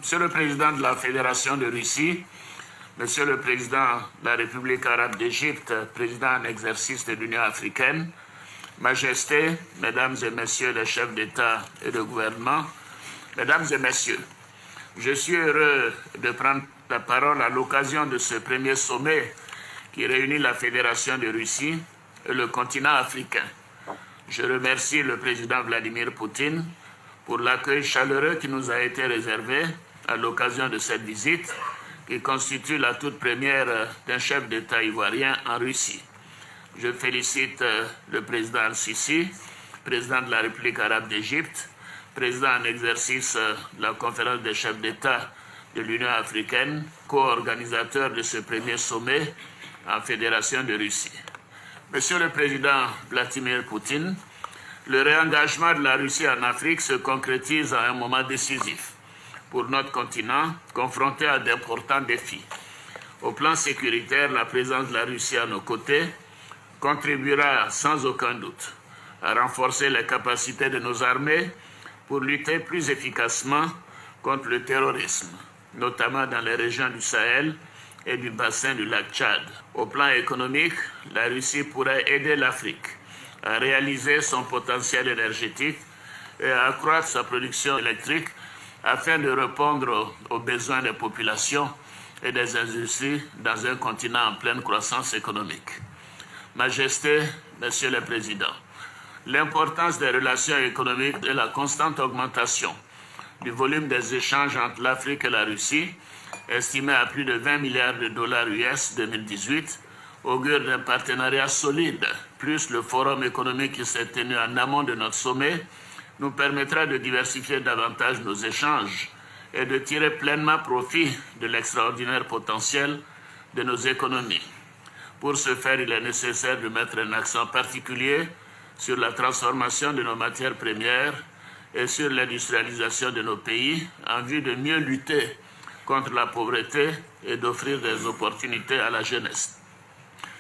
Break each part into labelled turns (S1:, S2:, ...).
S1: Monsieur le Président de la Fédération de Russie, Monsieur le Président de la République arabe d'Égypte, Président en exercice de l'Union africaine, Majesté, Mesdames et Messieurs les chefs d'État et de gouvernement, Mesdames et Messieurs, je suis heureux de prendre la parole à l'occasion de ce premier sommet qui réunit la Fédération de Russie et le continent africain. Je remercie le président Vladimir Poutine pour l'accueil chaleureux qui nous a été réservé à l'occasion de cette visite qui constitue la toute première d'un chef d'État ivoirien en Russie. Je félicite le président Al-Sisi, président de la République arabe d'Égypte, président en exercice de la conférence des chefs d'État de l'Union africaine, co-organisateur de ce premier sommet en Fédération de Russie. Monsieur le Président Vladimir Poutine, le réengagement de la Russie en Afrique se concrétise à un moment décisif pour notre continent, confronté à d'importants défis. Au plan sécuritaire, la présence de la Russie à nos côtés contribuera sans aucun doute à renforcer les capacités de nos armées pour lutter plus efficacement contre le terrorisme, notamment dans les régions du Sahel et du bassin du lac Tchad. Au plan économique, la Russie pourrait aider l'Afrique à réaliser son potentiel énergétique et à accroître sa production électrique afin de répondre aux besoins des populations et des industries dans un continent en pleine croissance économique. Majesté, Monsieur le Président, l'importance des relations économiques et la constante augmentation du volume des échanges entre l'Afrique et la Russie, estimé à plus de 20 milliards de dollars US 2018, augure d'un partenariat solide, plus le forum économique qui s'est tenu en amont de notre sommet, nous permettra de diversifier davantage nos échanges et de tirer pleinement profit de l'extraordinaire potentiel de nos économies. Pour ce faire, il est nécessaire de mettre un accent particulier sur la transformation de nos matières premières et sur l'industrialisation de nos pays en vue de mieux lutter contre la pauvreté et d'offrir des opportunités à la jeunesse.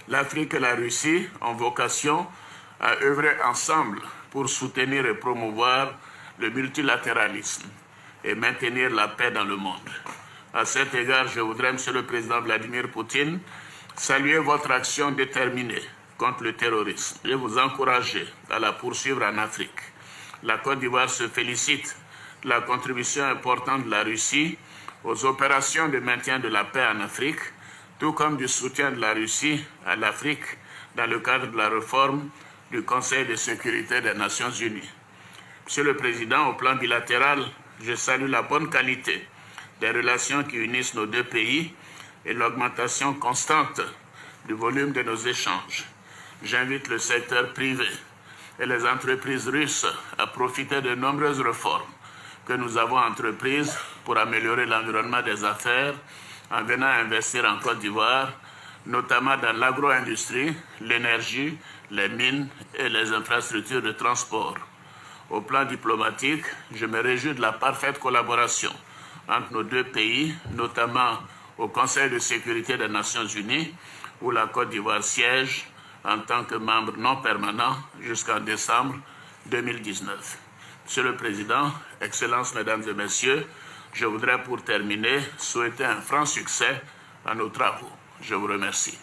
S1: L'Afrique et la Russie ont vocation à œuvrer ensemble pour soutenir et promouvoir le multilatéralisme et maintenir la paix dans le monde. À cet égard, je voudrais, Monsieur le Président Vladimir Poutine, saluer votre action déterminée contre le terrorisme et vous encourager à la poursuivre en Afrique. La Côte d'Ivoire se félicite de la contribution importante de la Russie aux opérations de maintien de la paix en Afrique, tout comme du soutien de la Russie à l'Afrique dans le cadre de la réforme du Conseil de sécurité des Nations Unies. Monsieur le Président, au plan bilatéral, je salue la bonne qualité des relations qui unissent nos deux pays et l'augmentation constante du volume de nos échanges. J'invite le secteur privé et les entreprises russes à profiter de nombreuses réformes que nous avons entreprises pour améliorer l'environnement des affaires en venant investir en Côte d'Ivoire, notamment dans l'agro-industrie, l'énergie, les mines et les infrastructures de transport. Au plan diplomatique, je me réjouis de la parfaite collaboration entre nos deux pays, notamment au Conseil de sécurité des Nations Unies, où la Côte d'Ivoire siège en tant que membre non permanent jusqu'en décembre 2019. Monsieur le Président, Excellences, Mesdames et Messieurs, je voudrais pour terminer souhaiter un franc succès à nos travaux. Je vous remercie.